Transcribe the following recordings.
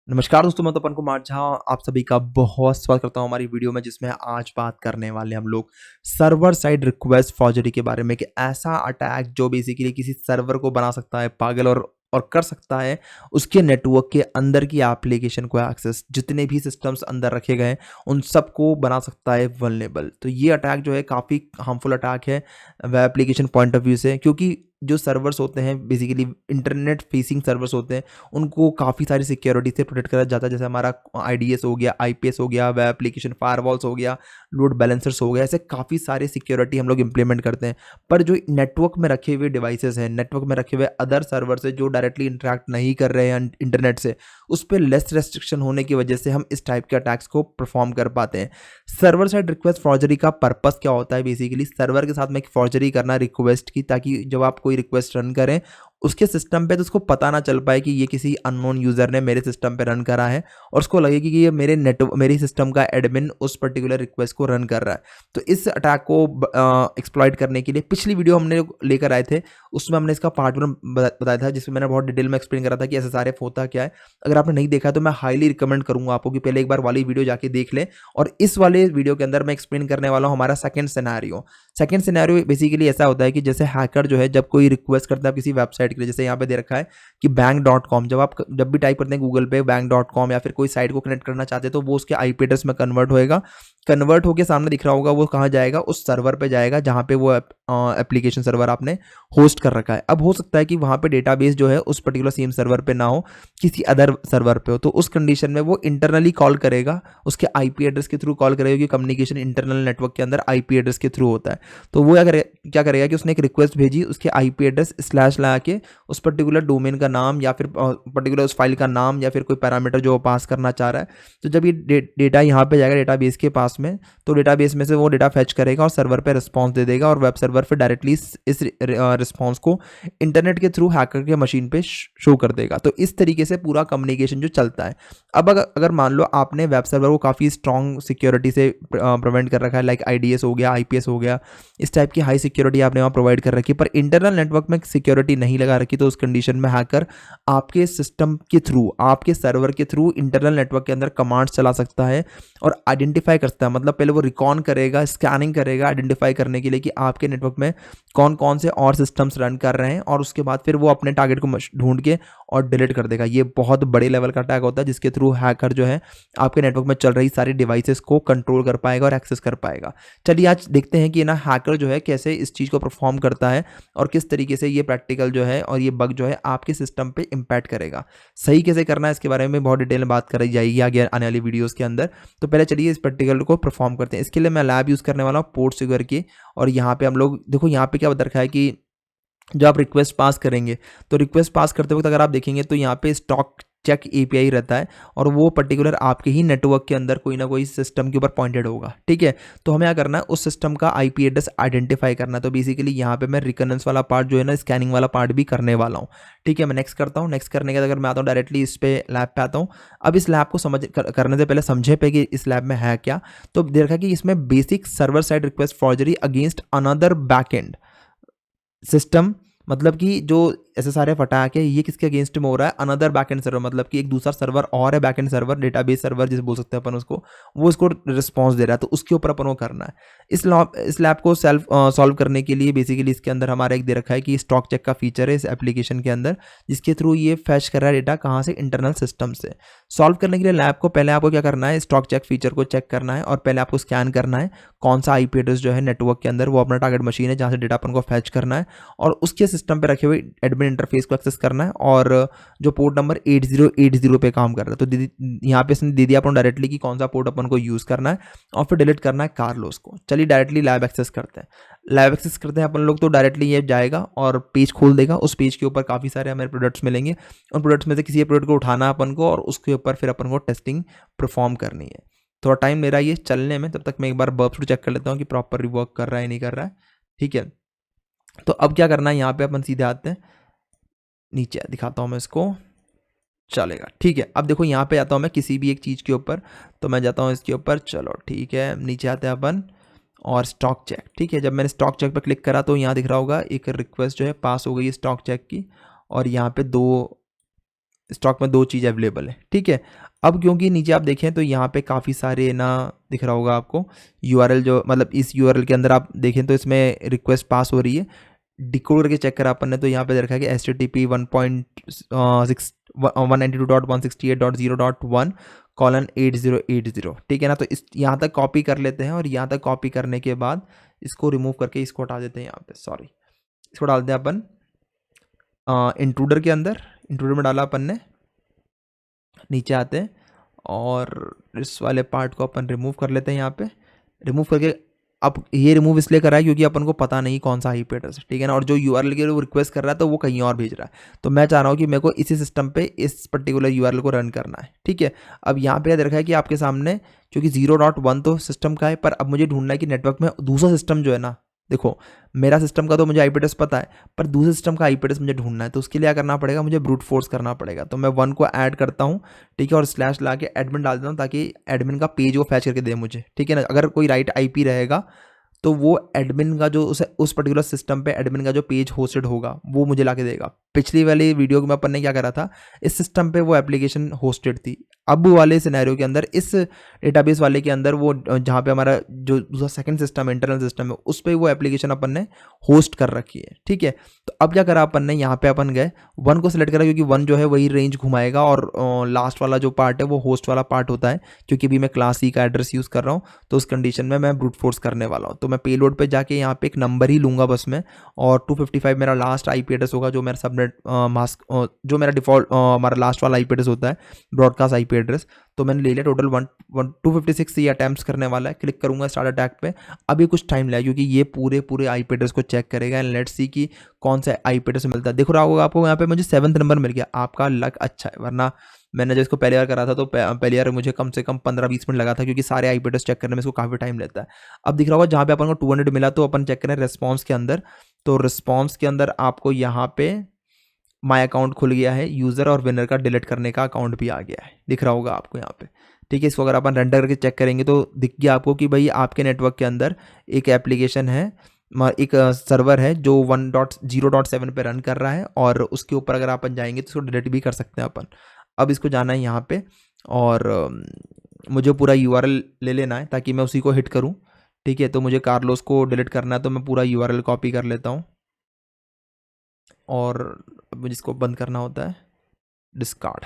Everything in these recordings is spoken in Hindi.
नमस्कार दोस्तों, मैं तपन कुमार झा आप सभी का बहुत स्वागत करता हूँ हमारी वीडियो में, जिसमें आज बात करने वाले हम लोग सर्वर साइड रिक्वेस्ट फॉर्जरी के बारे में कि ऐसा अटैक जो बेसिकली किसी सर्वर को बना सकता है पागल और कर सकता है उसके नेटवर्क के अंदर की एप्लीकेशन को एक्सेस, जितने भी सिस्टम्स अंदर रखे गए हैं उन सबको बना सकता है वल्नेबल। तो ये अटैक जो है काफ़ी हार्मफुल अटैक है web application point of view से, क्योंकि जो सर्वर्स होते हैं बेसिकली इंटरनेट फेसिंग सर्वर्स होते हैं उनको काफ़ी सारी सिक्योरिटी से प्रोटेक्ट करा जाता है। जैसे हमारा आईडीएस हो गया, आईपीएस हो गया, वेब एप्लीकेशन फायरवॉल्स हो गया, लोड बैलेंसर्स हो गया, ऐसे काफ़ी सारे सिक्योरिटी हम लोग इंप्लीमेंट करते हैं। पर जो नेटवर्क में रखे हुए डिवाइसेस हैं, नेटवर्क में रखे हुए अदर सर्वर से जो डायरेक्टली इंटरेक्ट नहीं कर रहे हैं इंटरनेट से, उस पर लेस रेस्ट्रिक्शन होने की वजह से हम इस टाइप के अटैक्स को परफॉर्म कर पाते हैं। सर्वर साइड रिक्वेस्ट फॉर्जरी का पर्पस क्या होता है? बेसिकली सर्वर के साथ में एक फॉर्जरी करना रिक्वेस्ट की, ताकि जब आप कोई रिक्वेस्ट रन करें उसके सिस्टम पे तो उसको पता ना चल पाए कि ये किसी अननोन यूज़र ने मेरे सिस्टम पे रन करा है और उसको लगे कि ये मेरी सिस्टम का एडमिन उस पर्टिकुलर रिक्वेस्ट को रन कर रहा है। तो इस अटैक को एक्सप्लॉइट करने के लिए पिछली वीडियो हमने लेकर आए थे, उसमें हमने इसका पार्ट वन बताया था, जिसमें मैंने बहुत डिटेल में एक्सप्लेन करा था कि एसएसआरएफ होता क्या है। अगर आपने नहीं देखा तो मैं हाईली रिकमेंड करूंगा आपको कि पहले एक बार वाली वीडियो जाके देख लें। और इस वाले वीडियो के अंदर मैं एक्सप्लेन करने वाला हूँ हमारा सेकंड सिनेरियो बेसिकली ऐसा होता है कि जैसे हैकर जो है जब कोई रिक्वेस्ट करता है किसी वेबसाइट के लिए, जैसे यहाँ पे दे रखा है कि बैंक.com, जब भी टाइप करते हैं गूगल पे बैंक.com या फिर कोई साइट को कनेक्ट करना चाहते हैं तो वो उसके आईपी एड्रेस में कन्वर्ट होएगा। कन्वर्ट होकर सामने दिख रहा होगा, वो कहाँ जाएगा? उस सर्वर पे जाएगा जहाँ पे वो एप्लीकेशन सर्वर आपने होस्ट कर रखा है। अब हो सकता है कि वहाँ पे डेटाबेस जो है उस पर्टिकुलर सेम सर्वर पे ना हो, किसी अदर सर्वर पे हो, तो उस कंडीशन में वो इंटरनली कॉल करेगा, उसके आईपी एड्रेस के थ्रू कॉल करेगा, क्योंकि कम्युनिकेशन इंटरनल नेटवर्क के अंदर आईपी एड्रेस के थ्रू होता है। तो वो क्या करेगा कि उसने एक रिक्वेस्ट भेजी, उसके आईपी एड्रेस स्लैश लगा के उस पर्टिकुलर डोमेन का नाम या फिर पर्टिकुलर उस फाइल का नाम या फिर कोई पैरामीटर जो वो पास करना चाह रहा है, तो जब ये डेटा यहाँ पे जाएगा डेटाबेस के पास में, तो डेटाबेस में से वो डेटा फैच करेगा और सर्वर पे रिस्पॉन्स दे देगा, और वेब सर्वर पे डायरेक्टली इस रिस्पॉन्स को इंटरनेट के थ्रू हैकर के मशीन पे शो कर देगा। तो इस तरीके से पूरा कम्युनिकेशन जो चलता है। अब अगर मान लो आपने वेब सर्वर को काफ़ी स्ट्रॉन्ग सिक्योरिटी से प्रिवेंट कर रखा है, लाइक आईडीएस हो गया, आईपीएस हो गया, इस टाइप की हाई सिक्योरिटी आपने वहाँ प्रोवाइड कर रखी है, पर इंटरनल नेटवर्क में सिक्योरिटी नहीं लगा रखी, तो उस कंडीशन में हैकर आपके सिस्टम के थ्रू, आपके सर्वर के थ्रू इंटरनल नेटवर्क के अंदर कमांड्स चला सकता है और आइडेंटिफाई कर सकता है। मतलब पहले वो रिकॉन करेगा, स्कैनिंग करेगा आइडेंटिफाई करने के लिए कि आपके नेटवर्क में कौन कौन से और सिस्टम्स रन कर रहे हैं, और उसके बाद फिर वो अपने टारगेट को ढूंढ के और डिलीट कर देगा। ये बहुत बड़े लेवल का अटैक होता है, जिसके थ्रू हैकर जो है आपके नेटवर्क में चल रही सारी डिवाइसेस को कंट्रोल कर पाएगा और एक्सेस कर पाएगा। चलिए आज देखते हैं कि ना हैकर जो है कैसे इस चीज़ को परफॉर्म करता है और किस तरीके से ये प्रैक्टिकल जो है और ये बग जो है आपके सिस्टम पे इम्पैक्ट करेगा। सही कैसे करना है इसके बारे में बहुत डिटेल में बात करी जाएगी आगे आने वाली वीडियोज़ के अंदर। तो पहले चलिए इस प्रैक्टिकल को परफॉर्म करते हैं। इसके लिए मैं लैब यूज़ करने वाला हूँ पोर्ट सिक्योर की, और यहाँ पे हम लोग देखो यहाँ पे क्या बता रखा है कि जो आप रिक्वेस्ट पास करेंगे, तो रिक्वेस्ट पास करते वक्त अगर आप देखेंगे तो यहाँ पे स्टॉक चेक एपीआई रहता है, और वो पर्टिकुलर आपके ही नेटवर्क के अंदर कोई ना कोई सिस्टम के ऊपर पॉइंटेड होगा। ठीक है, तो हमें क्या करना है, उस सिस्टम का आईपी एड्रेस आइडेंटिफाई करना है। तो बेसिकली यहाँ पे मैं रिकनेंस वाला पार्ट जो है ना, स्कैनिंग वाला पार्ट भी करने वाला हूँ। ठीक है, मैं नेक्स्ट करता हूँ। नेक्स्ट करने के बाद अगर मैं आता हूँ डायरेक्टली इस पे लैब पे आता हूँ। अब इस लैब को करने से पहले समझे पे कि इस लैब में है क्या। तो देखा कि इसमें basic server side request forgery against another backend system, मतलब कि जो एसएसआरएफ अटैक है ये किसके अगेंस्ट में हो रहा है? अनदर बैकएंड सर्वर, मतलब कि एक दूसरा सर्वर और है, बैकएंड सर्वर, डेटाबेस सर्वर जिसे बोल सकते हैं अपन उसको, वो इसको रिस्पांस दे रहा है, तो उसके ऊपर अपन को करना है। इस लैब को सॉल्व करने के लिए बेसिकली इसके अंदर हमारा एक दे रखा है कि स्टॉक चेक का फीचर है इस एप्लीकेशन के अंदर, जिसके थ्रू ये फैच कर रहा है डेटा कहाँ से? इंटरनल सिस्टम से। सॉल्व करने के लिए लैब को पहले आपको क्या करना है, स्टॉक चेक फीचर को चेक करना है, और पहले आपको स्कैन करना है कौन सा आईपी एड्रेस जो है नेटवर्क के अंदर वो अपना टारगेट मशीन है जहाँ से डेटा अपन को फैच करना है, और उसके सिस्टम पे रखे हुए एडमिन इंटरफेस को एक्सेस करना है, और जो पोर्ट नंबर 8080 पे काम कर रहा है, तो यहाँ पे इसने दे दिया अपन डायरेक्टली कि कौन सा पोर्ट अपन को यूज़ करना है, और फिर डिलीट करना है कार्लोस को। चलिए डायरेक्टली लैब एक्सेस करते हैं। लैब एक्सेस करते हैं अपन लोग, तो डायरेक्टली ये जाएगा और पेज खोल देगा। उस पेज के ऊपर काफ़ी सारे हमें प्रोडक्ट्स मिलेंगे, उन प्रोडक्ट्स में से किसी प्रोडक्ट को उठाना है अपन को, और उसके ऊपर फिर अपन को टेस्टिंग परफॉर्म करनी है। थोड़ा टाइम ले रहा है ये चलने में, तब तक मैं एक बार बर्ब टू चेक कर लेता हूँ कि प्रॉपर वर्क कर रहा है नहीं कर रहा है। ठीक है, तो अब क्या करना है, यहाँ पे अपन सीधे आते हैं, नीचे दिखाता हूँ मैं इसको, चलेगा। ठीक है, अब देखो यहाँ पे आता हूँ मैं किसी भी एक चीज़ के ऊपर, तो मैं जाता हूँ इसके ऊपर, चलो ठीक है, नीचे आते हैं अपन और स्टॉक चेक। ठीक है, जब मैंने स्टॉक चेक पर क्लिक करा तो यहाँ दिख रहा होगा एक रिक्वेस्ट जो है पास हो गई है स्टॉक चेक की, और यहाँ पे दो स्टॉक में 2 चीज़ अवेलेबल है, ठीक है। अब क्योंकि नीचे आप देखें तो यहाँ पे काफ़ी सारे ना दिख रहा होगा आपको यूआरएल, जो मतलब इस यूआरएल के अंदर आप देखें तो इसमें रिक्वेस्ट पास हो रही है। डिकोड करके चेक करा अपन ने तो यहाँ पे दे रखा है कि HTTP 1.192.168.0.1:8080, ठीक है ना। तो इस यहाँ तक कॉपी कर लेते हैं और यहाँ तक कॉपी करने के बाद इसको रिमूव करके इसको हटा देते हैं यहाँ पे, सॉरी, इसको डालते हैं अपन इंट्रूडर के अंदर। इंट्रूडर में डाला अपन ने, नीचे आते हैं और इस वाले पार्ट को अपन रिमूव कर लेते हैं यहाँ पे। रिमूव करके अब ये रिमूव इसलिए करा है क्योंकि अपन को पता नहीं कौन सा आईपी एड्रेस है, ठीक है ना। और जो यूआरएल के लिए वो रिक्वेस्ट कर रहा है तो वो कहीं और भेज रहा है, तो मैं चाह रहा हूँ कि मेरे को इसी सिस्टम पे इस पर्टिकुलर यूआरएल को रन करना है, ठीक है। अब यहाँ पे क्या रखा है कि आपके सामने, क्योंकि 0.1 तो सिस्टम का है, पर अब मुझे ढूंढना है कि नेटवर्क में दूसरा सिस्टम जो है ना, देखो मेरा सिस्टम का तो मुझे आईपी एड्रेस पता है, पर दूसरे सिस्टम का आईपी एड्रेस मुझे ढूंढना है। तो उसके लिए क्या करना पड़ेगा, मुझे ब्रूट फोर्स करना पड़ेगा। तो मैं 1 को ऐड करता हूँ, ठीक है, और स्लैश ला के एडमिन डाल देता हूँ ताकि एडमिन का पेज वो फैच करके दे मुझे, ठीक है ना। अगर कोई राइट आईपी रहेगा तो वो एडमिन का जो उस पर्टिकुलर सिस्टम पे एडमिन का जो पेज होस्टेड होगा वो मुझे ला के देगा। पिछली वाली वीडियो में अपन ने क्या करा था, इस सिस्टम पे वो एप्लीकेशन होस्टेड थी। अब वाले सिनेरियो के अंदर इस डेटाबेस वाले के अंदर वो जहाँ पे हमारा जो दूसरा सेकंड सिस्टम है, इंटरनल सिस्टम है, उस पर वो एप्लीकेशन अपन ने होस्ट कर रखी है, ठीक है। तो अब क्या करा अपन ने, यहाँ पे अपन गए 1 को सिलेक्ट करा क्योंकि 1 जो है वही रेंज घुमाएगा और लास्ट वाला जो पार्ट है वो होस्ट वाला पार्ट होता है। क्योंकि अभी मैं क्लास C का एड्रेस यूज़ कर रहा हूँ तो उस कंडीशन में मैं ब्रूट फोर्स करने वाला हूँ। तो मैं पेलोड पे जाके यहाँ पे एक नंबर ही लूँगा बस में, और 255 मेरा लास्ट आईपी एड्रेस होगा, जो मेरा सबनेट मास्क जो मेरा डिफॉल्ट हमारा लास्ट वाला आईपी एड्रेस होता है, ब्रॉडकास्ट आईपी एड्रेस। तो मैंने ले लिया, टोटल 256 ये अटैम्प्ट्स करने वाला है। क्लिक करूंगा स्टार्ट अटैक पे। अब ये कुछ टाइम लगेगा क्योंकि ये पूरे आईपी एड्रेस को चेक करेगा एंड लेट्स सी कि कौन सा आईपी एड्रेस मिलता है। दिख रहा होगा आपको यहाँ पे मुझे 7th नंबर मिल गया। आपका लक अच्छा है, वरना मैंने जब इसको पहली बार करा था तो पहली बार मुझे कम से कम 15-20 मिनट लगा था, क्योंकि सारे आईपी एड्रेस चेक करने में इसको काफ़ी टाइम लेता है। अब दिख रहा होगा जहाँ पे अपन को 200 मिला तो अपन चेक करें रिस्पॉन्स के अंदर। तो रिस्पॉन्स के अंदर आपको यहाँ पे माई अकाउंट खुल गया है, यूज़र और विनर का डिलीट करने का अकाउंट भी आ गया है, दिख रहा होगा आपको यहाँ पे, ठीक है। इसको अगर अपन रेंडर करके चेक करेंगे तो दिख गया आपको कि भाई आपके नेटवर्क के अंदर एक एप्लीकेशन है, एक सर्वर है जो 1.0.7 पे रन कर रहा है, और उसके ऊपर अगर अपन जाएंगे तो उसको डिलीट भी कर सकते हैं अपन। अब इसको जाना है यहाँ पे और मुझे पूरा यूआरएल ले लेना है ताकि मैं उसी को हिट करूँ, ठीक है। तो मुझे कार्लोस को डिलीट करना है तो मैं पूरा यूआरएल कॉपी कर लेता हूँ और मुझे इसको बंद करना होता है, डिस्कार्ड,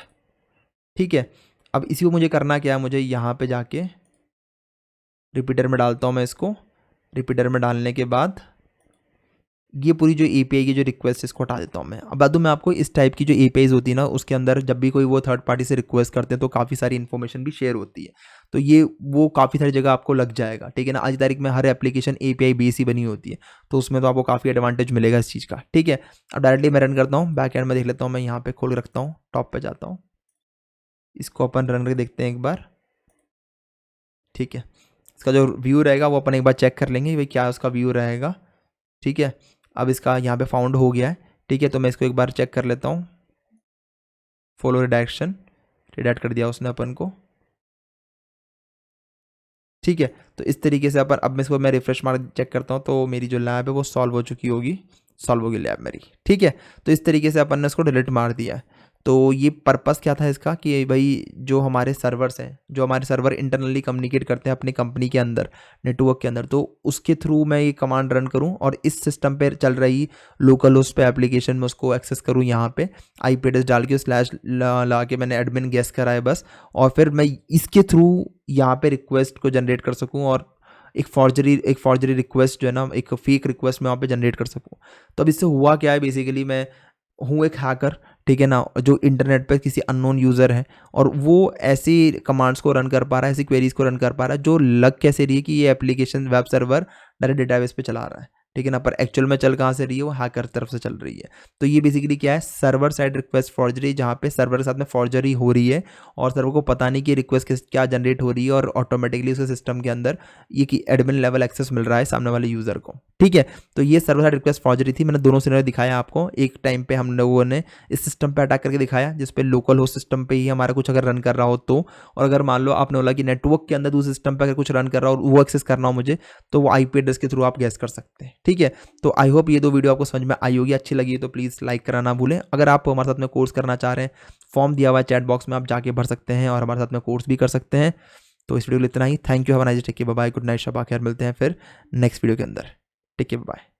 ठीक है। अब इसी को मुझे करना क्या है, मुझे यहाँ पे जाके रिपीटर में डालता हूँ मैं इसको। रिपीटर में डालने के बाद ये पूरी जो एपीआई की जो रिक्वेस्ट है इसको हटा देता हूँ मैं। अब बता दूँ मैं आपको, इस टाइप की जो एपीआईज होती है ना, उसके अंदर जब भी कोई वो थर्ड पार्टी से रिक्वेस्ट करते हैं तो काफ़ी सारी इन्फॉर्मेशन भी शेयर होती है। तो ये वो काफ़ी सारी जगह आपको लग जाएगा, ठीक है ना। आज की तारीख में हर एप्लीकेशन एपीआई बेस ही बनी होती है, तो उसमें तो आपको काफ़ी एडवांटेज मिलेगा इस चीज़ का, ठीक है। अब डायरेक्टली मैं रन करता हूँ, बैक एंड में देख लेता हूँ, मैं यहाँ पे खोल रखता हूँ, टॉप पे जाता हूँ, इसको अपन रन करके देखते हैं एक बार, ठीक है। इसका जो व्यू रहेगा वो अपन एक बार चेक कर लेंगे भाई क्या उसका व्यू रहेगा, ठीक है। अब इसका यहाँ पे फाउंड हो गया है, ठीक है। तो मैं इसको एक बार चेक कर लेता हूँ, फॉलो रिडायरेक्शन, रिडायरेक्ट कर दिया उसने अपन को, ठीक है। तो इस तरीके से अपन, अब मैं इसको मैं रिफ्रेश मार चेक करता हूँ तो मेरी जो लैब है वो सॉल्व हो चुकी होगी, सॉल्व होगी लैब मेरी, ठीक है। तो इस तरीके से अपन ने इसको डिलीट मार दिया है। तो ये पर्पस क्या था इसका कि भाई जो हमारे सर्वर्स हैं, जो हमारे सर्वर इंटरनली कम्युनिकेट करते हैं अपनी कंपनी के अंदर, नेटवर्क के अंदर, तो उसके थ्रू मैं ये कमांड रन करूं और इस सिस्टम पे चल रही लोकल होस्ट पे एप्लीकेशन में उसको एक्सेस करूं। यहाँ पे आईपी एड्रेस डाल के स्लैश ला के मैंने एडमिन गेस करा है बस, और फिर मैं इसके थ्रू यहाँ पे रिक्वेस्ट को जनरेट कर सकूँ और एक फॉर्जरी रिक्वेस्ट जो है ना, एक फेक रिक्वेस्ट मैं वहाँ पे जनरेट कर सकूँ। तो अब इससे हुआ क्या है, बेसिकली मैं हूँ एक हैकर, ठीक है ना, जो इंटरनेट पे किसी अननोन यूज़र है और वो ऐसी कमांड्स को रन कर पा रहा है, ऐसी क्वेरीज को रन कर पा रहा है जो लग कैसे रही है कि ये application web server direct database पे चला रहा है, ठीक है ना, पर एक्चुअल में चल कहाँ से रही है, वो हैकर तरफ से चल रही है। तो ये बेसिकली क्या है, सर्वर साइड रिक्वेस्ट फॉर्जरी, जहाँ पे सर्वर के साथ में फॉर्जरी हो रही है और सर्वर को पता नहीं कि रिक्वेस्ट क्या जनरेट हो रही है, और ऑटोमेटिकली उसके सिस्टम के अंदर ये कि एडमिन लेवल एक्सेस मिल रहा है सामने वाले यूज़र को, ठीक है। तो ये सर्वर साइड रिक्वेस्ट फॉर्जरी थी। मैंने दोनों सिनेरियो दिखाया आपको। एक टाइम पे हम लोगों ने इस सिस्टम पे अटैक करके दिखाया जिसपे लोकल होस्ट सिस्टम पे ही हमारा कुछ अगर रन कर रहा हो तो, और अगर मान लो आपने बोला कि नेटवर्क के अंदर दूसरे सिस्टम पे अगर कुछ रन कर रहा हो और वो एक्सेस करना हो मुझे, तो वो आईपी एड्रेस के थ्रू आप गैस कर सकते हैं, ठीक है। तो आई होप ये दो वीडियो आपको समझ में आई होगी, अच्छी लगी तो प्लीज़ लाइक करना ना भूलें। अगर आप हमारे साथ में कोर्स करना चाह रहे हैं फॉर्म दिया हुआ है चैट बॉक्स में, आप जाके भर सकते हैं और हमारे साथ में कोर्स भी कर सकते हैं। तो इस वीडियो के लिए इतना ही। Thank you, have a nice day, take care, bye bye, good night, शबा खैर। मिलते हैं फिर नेक्स्ट वीडियो के अंदर। Take care, bye.